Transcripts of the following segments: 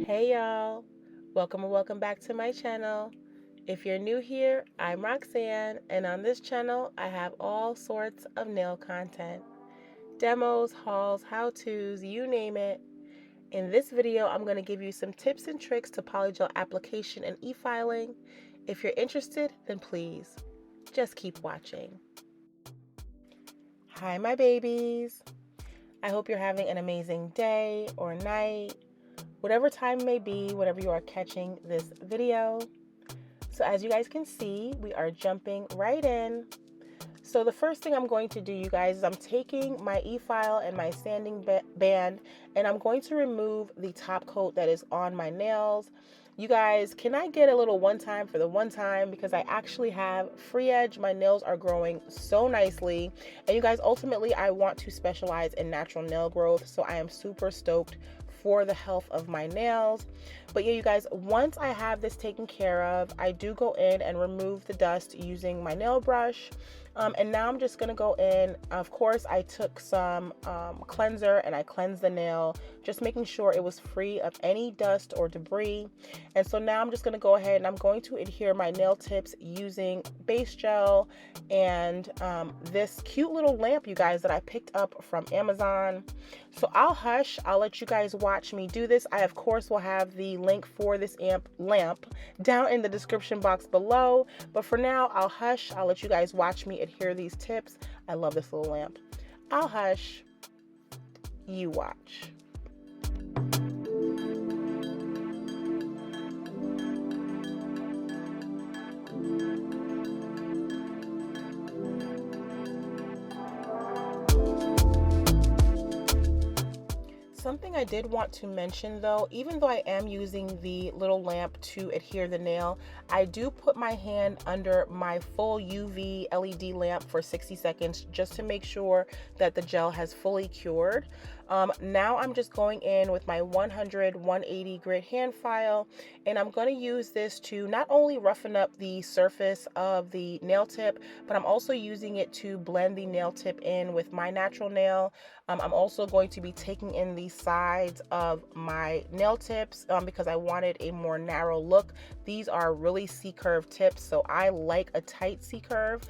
Hey y'all, welcome or welcome back to my channel. If you're new here, I'm Roxanne, and on this channel I have all sorts of nail content. Demos, hauls, how-tos, you name it. In this video, I'm going to give you some tips and tricks to polygel application and e-filing. If you're interested, then please, just keep watching. Hi my babies. I hope you're having an amazing day or night, whatever time it may be, whenever you are catching this video. So as you guys can see, we are jumping right in. So the first thing I'm going to do, you guys, is I'm taking my e-file and my sanding band, and I'm going to remove the top coat that is on my nails. You guys, can I get a little one time for the one time? Because I actually have free edge. My nails are growing so nicely. And you guys, ultimately, I want to specialize in natural nail growth. So I am super stoked for the health of my nails. But yeah, you guys, once I have this taken care of, I do go in and remove the dust using my nail brush. And now I'm just going to go in. Of course, I took some cleanser and I cleansed the nail, just making sure it was free of any dust or debris. And so now I'm just going to go ahead and I'm going to adhere my nail tips using base gel and this cute little lamp, you guys, that I picked up from Amazon. So I'll hush. I'll let you guys watch me do this. I, of course, will have the link for this lamp down in the description box below. But for now, I'll hush. I'll let you guys watch me adhere these tips. I love this little lamp. I'll hush. You watch. Something I did want to mention though, even though I am using the little lamp to adhere the nail, I do put my hand under my full UV LED lamp for 60 seconds just to make sure that the gel has fully cured. Now I'm just going in with my 100-180 grit hand file, and I'm going to use this to not only roughen up the surface of the nail tip, but I'm also using it to blend the nail tip in with my natural nail. I'm also going to be taking in the sides of my nail tips because I wanted a more narrow look. These are really C-curve tips, so I like a tight C-curve.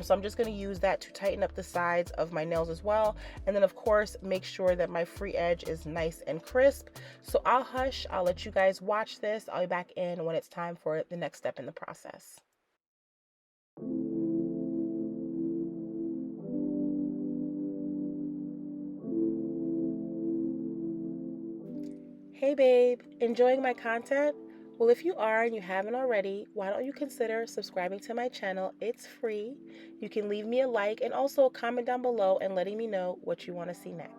So I'm just going to use that to tighten up the sides of my nails as well. And then of course, make sure that my free edge is nice and crisp. So I'll hush. I'll let you guys watch this. I'll be back in when it's time for the next step in the process. Hey babe, enjoying my content? Well, if you are and you haven't already, why don't you consider subscribing to my channel? It's free. You can leave me a like and also a comment down below and letting me know what you want to see next.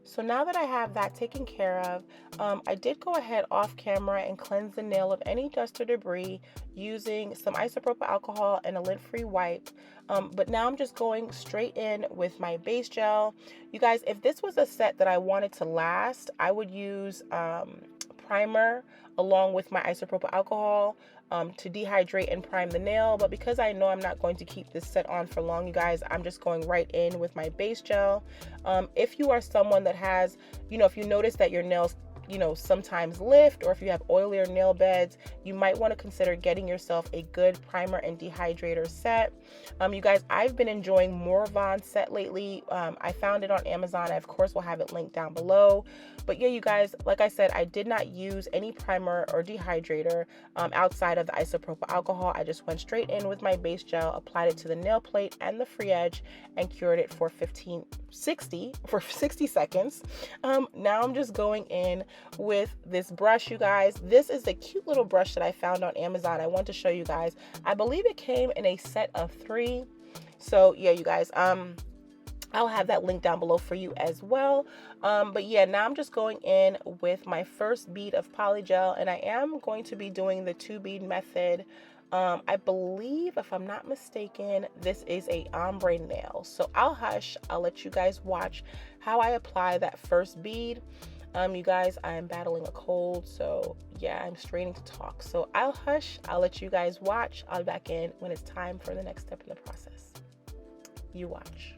So now that I have that taken care of, I did go ahead off camera and cleanse the nail of any dust or debris using some isopropyl alcohol and a lint-free wipe. But now I'm just going straight in with my base gel. You guys, if this was a set that I wanted to last, I would use primer along with my isopropyl alcohol to dehydrate and prime the nail. But because I know I'm not going to keep this set on for long, you guys, I'm just going right in with my base gel. If you are someone that has, if you notice that your nails sometimes lift, or if you have oilier nail beds, you might want to consider getting yourself a good primer and dehydrator set. You guys, I've been enjoying Morvon's set lately. I found it on Amazon. I, of course, will have it linked down below. But yeah, you guys, like I said, I did not use any primer or dehydrator outside of the isopropyl alcohol. I just went straight in with my base gel, applied it to the nail plate and the free edge, and cured it for 60 seconds. Now I'm just going in with this brush, you guys. This is a cute little brush that I found on Amazon. I want to show you guys. I believe it came in a set of 3. So yeah, you guys, I'll have that link down below for you as well. But yeah, now I'm just going in with my first bead of polygel, and I am going to be doing the 2-bead method. I believe, if I'm not mistaken, this is a ombre nail. So I'll hush. I'll let you guys watch how I apply that first bead. You guys, I'm battling a cold, so yeah, I'm straining to talk. So I'll hush. I'll let you guys watch. I'll be back in when it's time for the next step in the process. You watch.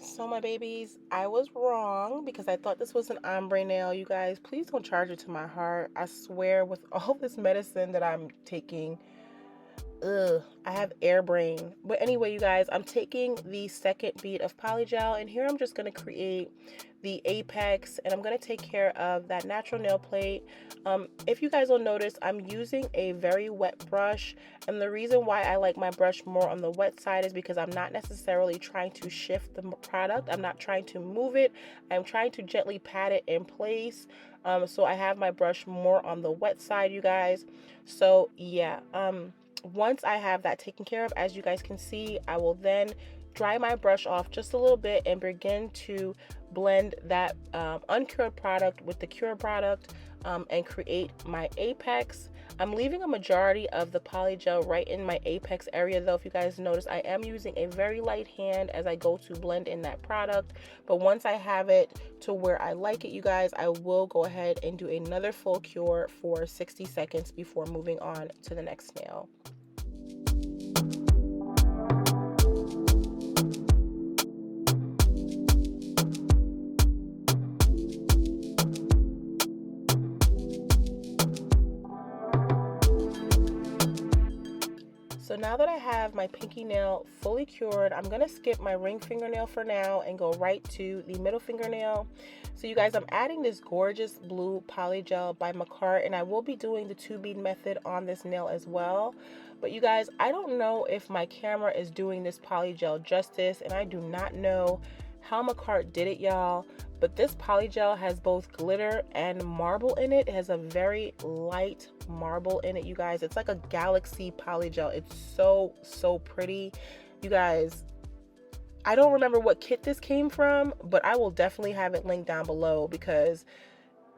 So my babies, I was wrong because I thought this was an ombre nail. You guys, please don't charge it to my heart. I swear with all this medicine that I'm taking, I have air brain. But anyway, you guys, I'm taking the second bead of polygel, and here I'm just going to create the apex, and I'm going to take care of that natural nail plate. If you guys will notice, I'm using a very wet brush, and the reason why I like my brush more on the wet side is because I'm not necessarily trying to shift the product. I'm not trying to move it. I'm trying to gently pat it in place. So I have my brush more on the wet side, you guys. So yeah, once I have that taken care of, as you guys can see, I will then dry my brush off just a little bit and begin to blend that uncured product with the cured product and create my apex. I'm leaving a majority of the polygel right in my apex area though. If you guys notice, I am using a very light hand as I go to blend in that product. But once I have it to where I like it, you guys, I will go ahead and do another full cure for 60 seconds before moving on to the next nail. So now that I have my pinky nail fully cured, I'm going to skip my ring fingernail for now and go right to the middle fingernail. So you guys, I'm adding this gorgeous blue polygel by Macart, and I will be doing the 2-bead method on this nail as well. But you guys, I don't know if my camera is doing this polygel justice, and I do not know how Macart did it, y'all. But this polygel has both glitter and marble in it. It has a very light marble in it, you guys. It's like a galaxy polygel. It's so pretty. You guys, I don't remember what kit this came from, but I will definitely have it linked down below because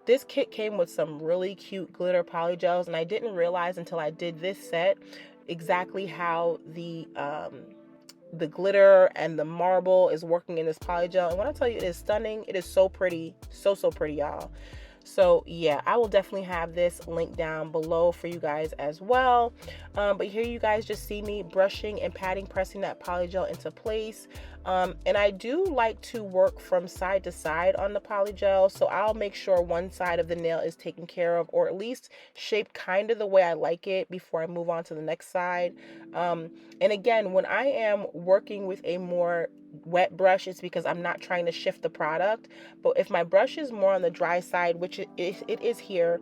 this kit came with some really cute glitter polygels, and I didn't realize until I did this set exactly how the glitter and the marble is working in this polygel. And when I tell you it is stunning, it is so pretty, so pretty, y'all. So yeah, I will definitely have this linked down below for you guys as well. But here you guys just see me brushing and patting, pressing that polygel into place. And I do like to work from side to side on the polygel, so I'll make sure one side of the nail is taken care of, or at least shaped kind of the way I like it before I move on to the next side. And again, when I am working with a more wet brush, it's because I'm not trying to shift the product. But if my brush is more on the dry side, which it is here,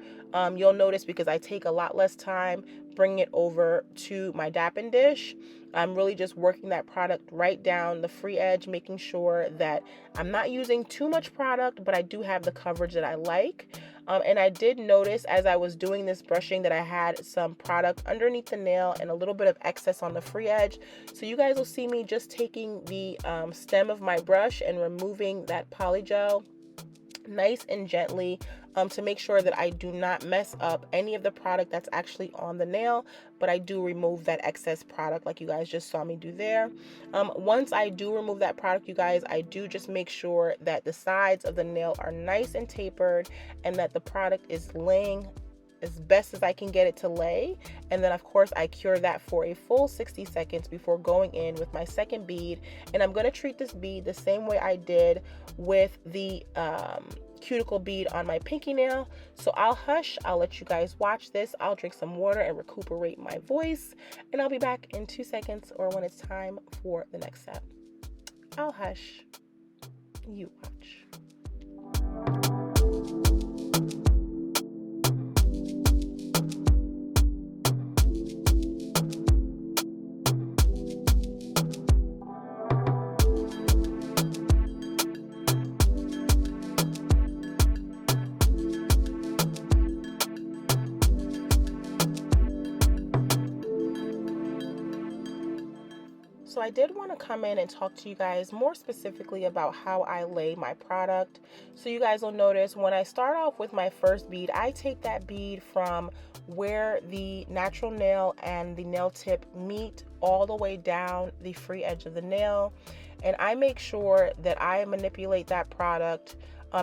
you'll notice because I take a lot less time bringing it over to my dapping dish. I'm really just working that product right down the free edge, making sure that I'm not using too much product, but I do have the coverage that I like. And I did notice as I was doing this brushing that I had some product underneath the nail and a little bit of excess on the free edge. So you guys will see me just taking the stem of my brush and removing that polygel nice and gently to make sure that I do not mess up any of the product that's actually on the nail, but I do remove that excess product like you guys just saw me do there. Once I do remove that product, you guys, I do just make sure that the sides of the nail are nice and tapered and that the product is laying as best as I can get it to lay. And then of course I cure that for a full 60 seconds before going in with my second bead. And I'm going to treat this bead the same way I did with the cuticle bead on my pinky nail. So I'll hush, I'll let you guys watch this, I'll drink some water and recuperate my voice, and I'll be back in 2 seconds or when it's time for the next step. I'll hush. You watch. So I did want to come in and talk to you guys more specifically about how I lay my product. So you guys will notice when I start off with my first bead, I take that bead from where the natural nail and the nail tip meet all the way down the free edge of the nail. And I make sure that I manipulate that product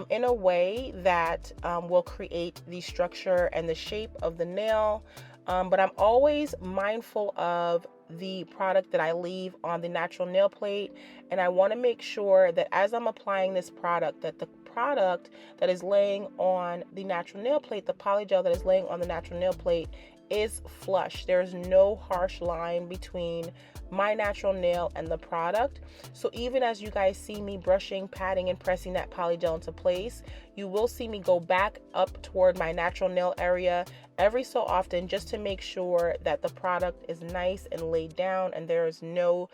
in a way that will create the structure and the shape of the nail. But I'm always mindful of the product that I leave on the natural nail plate, and I want to make sure that as I'm applying this product, that the product that is laying on the natural nail plate, the polygel that is laying on the natural nail plate, is flush. There's no harsh line between my natural nail and the product. So even as you guys see me brushing, patting, and pressing that polygel into place, you will see me go back up toward my natural nail area every so often, just to make sure that the product is nice and laid down and there is no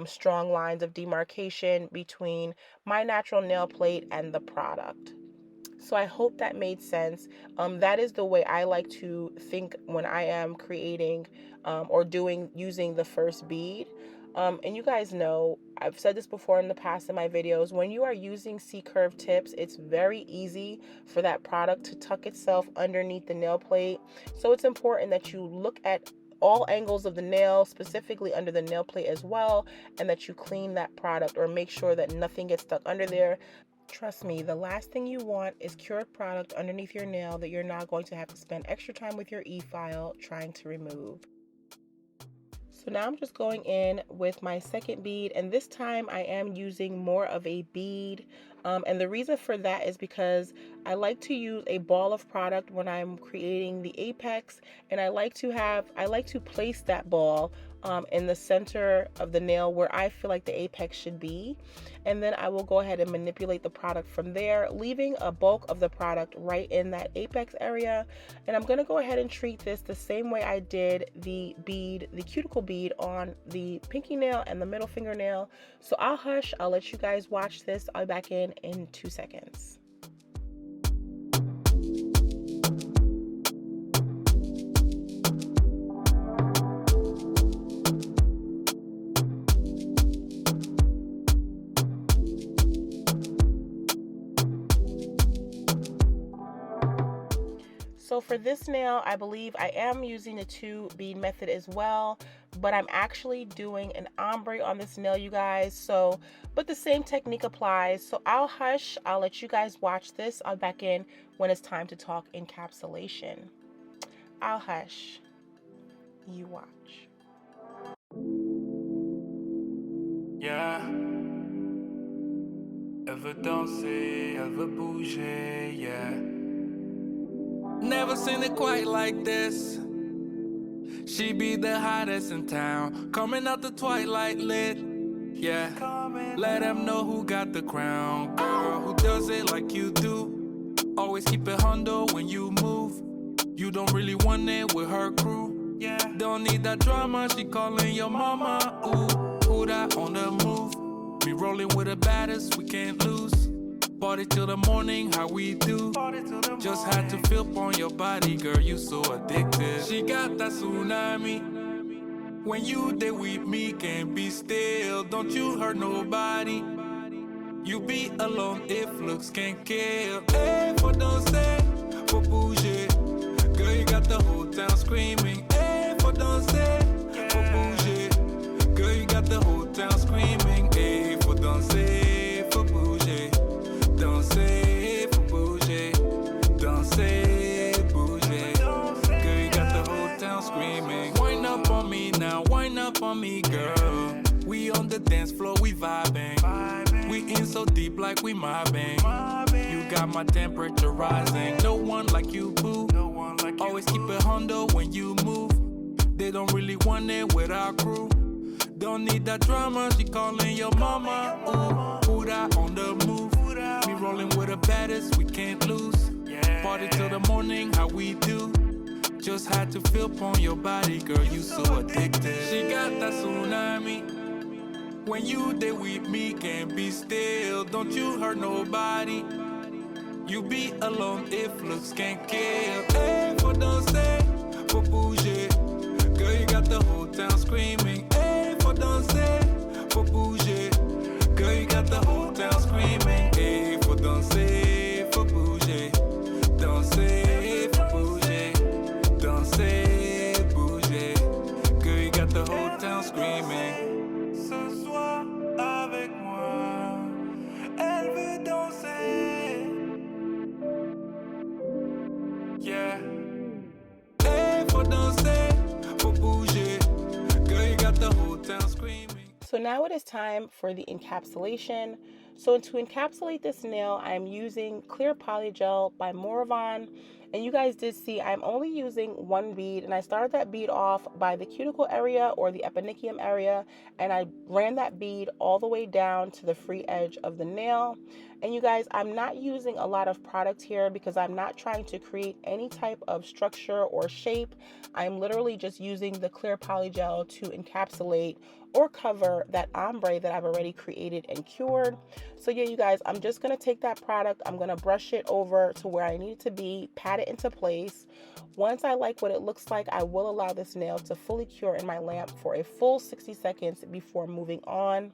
strong lines of demarcation between my natural nail plate and the product. So I hope that made sense. That is the way I like to think when I am creating or using the first bead. And you guys know, I've said this before in the past in my videos, when you are using C-curve tips, it's very easy for that product to tuck itself underneath the nail plate. So it's important that you look at all angles of the nail, specifically under the nail plate as well, and that you clean that product or make sure that nothing gets stuck under there. Trust me, the last thing you want is cured product underneath your nail that you're not going to have to spend extra time with your e-file trying to remove. So now I'm just going in with my second bead, and this time I am using more of a bead. And the reason for that is because I like to use a ball of product when I'm creating the apex, and I like to place that ball in the center of the nail where I feel like the apex should be. And then I will go ahead and manipulate the product from there, leaving a bulk of the product right in that apex area. And I'm going to go ahead and treat this the same way I did the cuticle bead on the pinky nail and the middle fingernail. So I'll hush, I'll let you guys watch this. I'll be back in 2 seconds. So for this nail, I believe I am using the 2 bead method as well, but I'm actually doing an ombre on this nail, you guys. But the same technique applies. So I'll hush, I'll let you guys watch this. I'll be back in when it's time to talk encapsulation. I'll hush, you watch. Yeah. Elle veut danser, elle veut bouger, yeah. Never seen it quite like this. She be the hottest in town, coming out the twilight lit. Yeah, let them know who got the crown. Girl, who does it like you do. Always keep it hundo when you move. You don't really want it with her crew. Yeah, don't need that drama, she calling your mama. Ooh, who that on the move? Me rolling with the baddest, we can't lose. Party till the morning, how we do. Just had to feel on your body, girl, you so addicted. She got that tsunami. When you there with me, can't be still. Don't you hurt nobody. You be alone if looks can't kill. Hey, for danser, for bouger. Girl, you got the whole town screaming. Hey, for danser, for bouger. Girl, you got the whole town screaming. Hey, for danser, for bouger. Danser, for bouger. Danser, bouger. Girl, you got the whole town screaming. Wind up on me now, wind up on me, girl. We on the dance floor, we vibing. We in so deep like we mobbing. You got my temperature rising. No one like you, boo. Always keep it hundo when you move. They don't really want it with our crew. Don't need that drama, she calling your mama. Ooh, who that on the move? Me rolling with the baddest, we can't lose. Party till the morning, how we do. Just had to feel upon your body, girl, you so addicted. She got that tsunami. When you there with me, can't be still. Don't you hurt nobody. You be alone if looks can't kill. Hey, for danser, for bouger. Girl, you got the whole town screaming. Hey, for danser, for bouger. Girl, you got the whole town screaming. Hey, for danser, for bouger. Danser, for bouger. Danser, bouger. Girl, you got the whole town screaming. Ce soir avec moi, elle veut danser. Yeah. Hey, for danser, for bouger. Girl, you got the whole town screaming. So now it is time for the encapsulation. So to encapsulate this nail, I'm using clear polygel by Redan. And you guys did see I'm only using one bead, and I started that bead off by the cuticle area or the eponychium area, and I ran that bead all the way down to the free edge of the nail. And you guys, I'm not using a lot of product here because I'm not trying to create any type of structure or shape. I'm literally just using the clear polygel to encapsulate or cover that ombre that I've already created and cured. So yeah, you guys, I'm just gonna take that product, I'm gonna brush it over to where I need it to be, pat it into place. Once I like what it looks like, I will allow this nail to fully cure in my lamp for a full 60 seconds before moving on.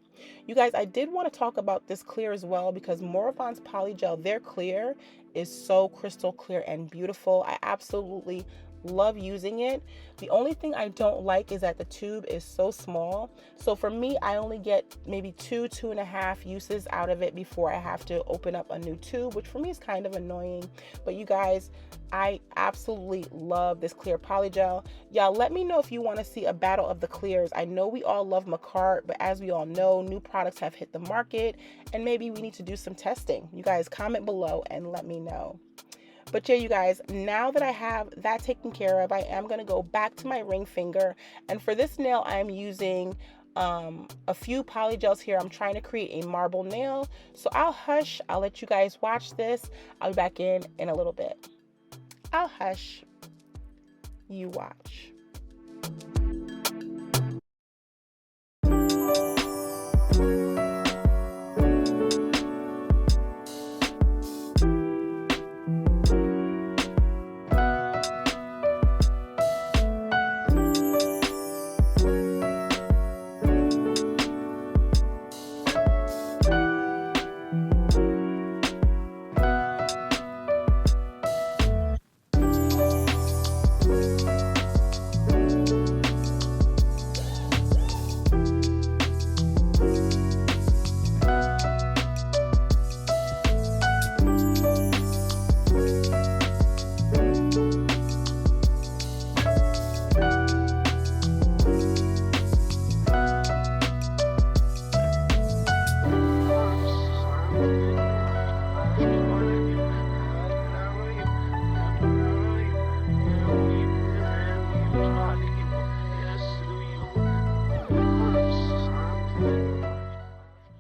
You guys, I did want to talk about this clear as well because Redan's polygel, their clear is so crystal clear and beautiful. I absolutely love using it. The only thing I don't like is that the tube is so small. So for me, I only get maybe 2.5 uses out of it before I have to open up a new tube, which for me is kind of annoying. But you guys, I absolutely love this clear polygel. Y'all let me know if you want to see a battle of the clears. I know we all love Macart, but as we all know, new products have hit the market and maybe we need to do some testing. You guys comment below and let me know. But yeah, you guys, now that I have that taken care of, I am going to go back to my ring finger. And for this nail, I'm using a few polygels here. I'm trying to create a marble nail. So I'll hush. I'll let you guys watch this. I'll be back in a little bit. I'll hush. You watch.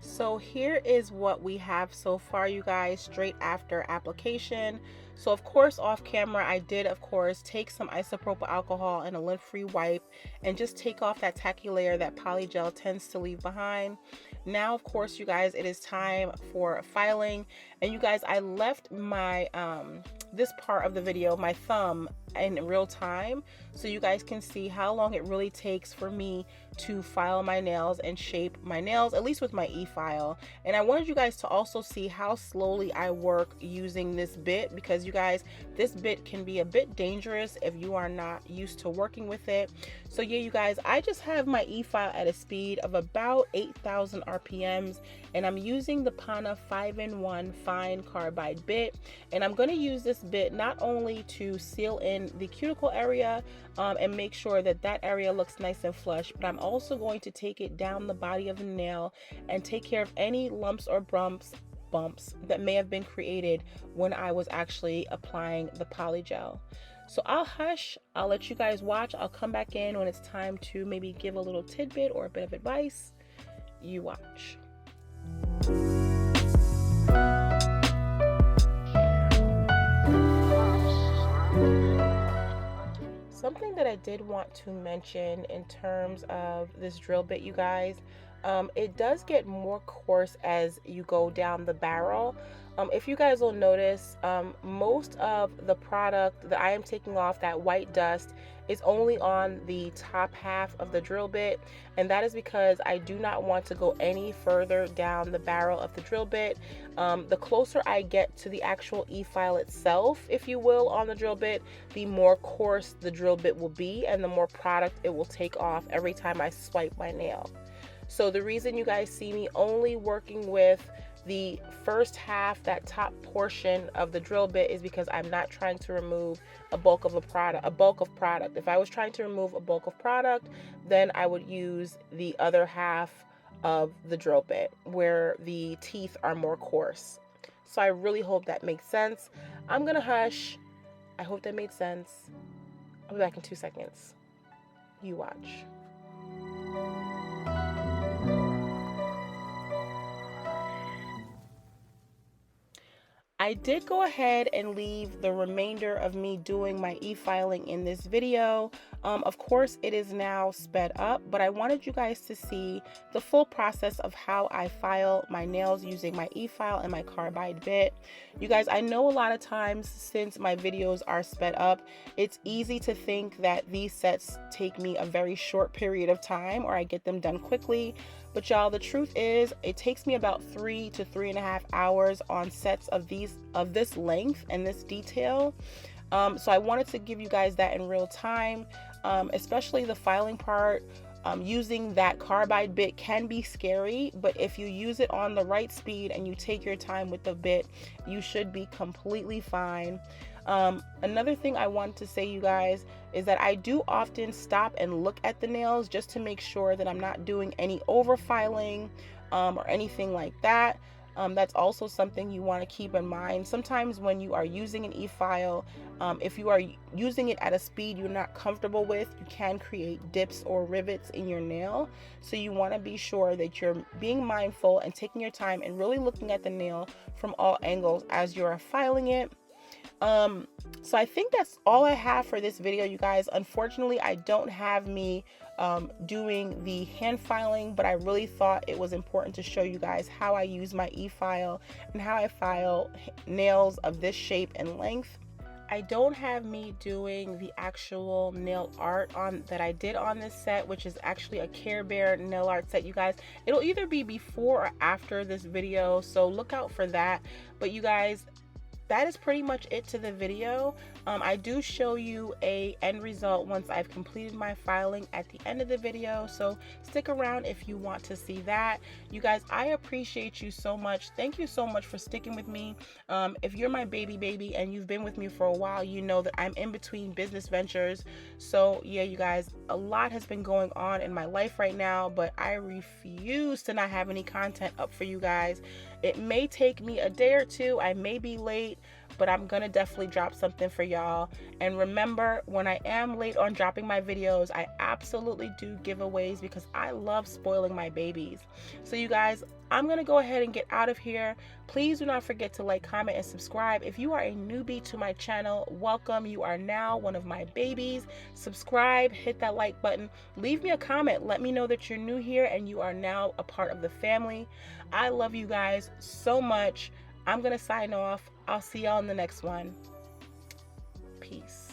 So here is what we have so far, you guys, straight after application. So of course, off camera, I did of course take some isopropyl alcohol and a lint-free wipe and just take off that tacky layer that polygel tends to leave behind. Now, of course, you guys, it is time for filing. And you guys, I left my this part of the video, my thumb, in real time, so you guys can see how long it really takes for me to file my nails and shape my nails, at least with my e-file. And I wanted you guys to also see how slowly I work using this bit, because you guys, this bit can be a bit dangerous if you are not used to working with it. So yeah, you guys, I just have my e-file at a speed of about 8,000 RPMs, and I'm using the Pana 5-in-1 fine carbide bit. And I'm going to use this bit not only to seal in the cuticle area and make sure that that area looks nice and flush, but I'm also going to take it down the body of the nail and take care of any lumps or bumps that may have been created when I was actually applying the polygel. So I'll hush, I'll let you guys watch. I'll come back in when it's time to maybe give a little tidbit or a bit of advice. You watch. Something that I did want to mention in terms of this drill bit, you guys, it does get more coarse as you go down the barrel. If you guys will notice, most of the product that I am taking off, that white dust, is only on the top half of the drill bit, and that is because I do not want to go any further down the barrel of the drill bit. The closer I get to the actual e-file itself, if you will, on the drill bit, the more coarse the drill bit will be and the more product it will take off every time I swipe my nail. So the reason you guys see me only working with the first half, that top portion of the drill bit, is because I'm not trying to remove a bulk of product. If I was trying to remove a bulk of product, then I would use the other half of the drill bit where the teeth are more coarse. So I really hope that makes sense. I'm gonna hush. I hope that made sense. I'll be back in 2 seconds. You watch. I did go ahead and leave the remainder of me doing my e-filing in this video. Of course, it is now sped up, but I wanted you guys to see the full process of how I file my nails using my e-file and my carbide bit. You guys, I know a lot of times since my videos are sped up, it's easy to think that these sets take me a very short period of time or I get them done quickly. But y'all, the truth is it takes me about 3 to 3.5 hours on sets of this length and this detail. So I wanted to give you guys that in real time, especially the filing part. Using that carbide bit can be scary, but if you use it on the right speed and you take your time with the bit, you should be completely fine. Another thing I want to say, you guys, is that I do often stop and look at the nails just to make sure that I'm not doing any over filing or anything like that. That's also something you want to keep in mind. Sometimes when you are using an e-file, if you are using it at a speed you're not comfortable with, you can create dips or rivets in your nail. So you want to be sure that you're being mindful and taking your time and really looking at the nail from all angles as you're filing it. So I think that's all I have for this video, you guys. Unfortunately, I don't have me doing the hand filing, but I really thought it was important to show you guys how I use my e-file and how I file nails of this shape and length. I don't have me doing the actual nail art that I did on this set, which is actually a Care Bear nail art set, you guys. It'll either be before or after this video, so look out for that. But you guys, that is pretty much it to the video. I do show you a end result once I've completed my filing at the end of the video, so stick around if you want to see that. You guys, I appreciate you so much. Thank you so much for sticking with me. If you're my baby and you've been with me for a while, you know that I'm in between business ventures. So yeah, you guys, a lot has been going on in my life right now, but I refuse to not have any content up for you guys. It may take me a day or two, I may be late, but I'm gonna definitely drop something for y'all. And remember, when I am late on dropping my videos, I absolutely do giveaways because I love spoiling my babies. So you guys, I'm gonna go ahead and get out of here. Please do not forget to like, comment, and subscribe. If you are a newbie to my channel, welcome. You are now one of my babies. Subscribe, hit that like button, leave me a comment. Let me know that you're new here and you are now a part of the family. I love you guys so much. I'm gonna sign off. I'll see y'all in the next one. Peace.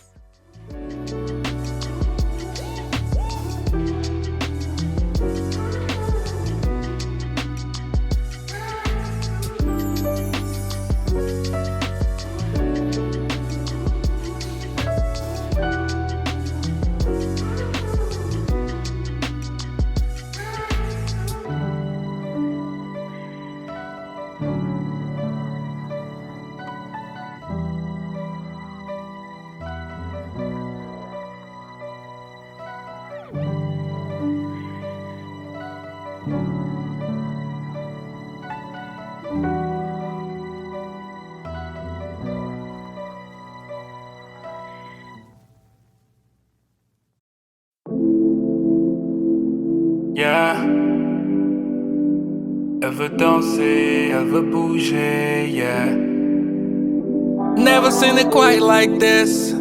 Yeah. Elle veut danser, elle veut bouger, yeah. Never seen it quite like this.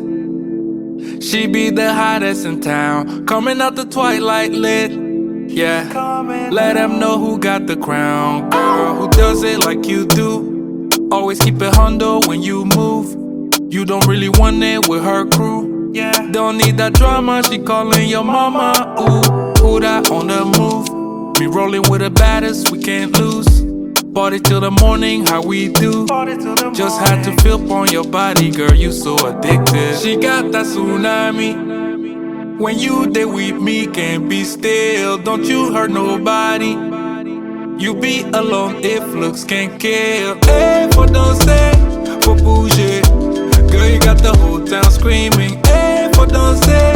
She be the hottest in town, coming out the twilight lit, yeah. Let them know who got the crown, girl, who does it like you do. Always keep it hundo when you move. You don't really want it with her crew, yeah. Don't need that drama, she calling your mama, ooh. Who that on the move? Me rolling with the baddest, we can't lose. Party till the morning, how we do. Just had to feel on your body, girl, you so addicted. She got that tsunami. When you there with me, can't be still. Don't you hurt nobody. You be alone if looks can't kill. Hey, for danser, for bouger. Girl, you got the whole town screaming. Hey, for danser.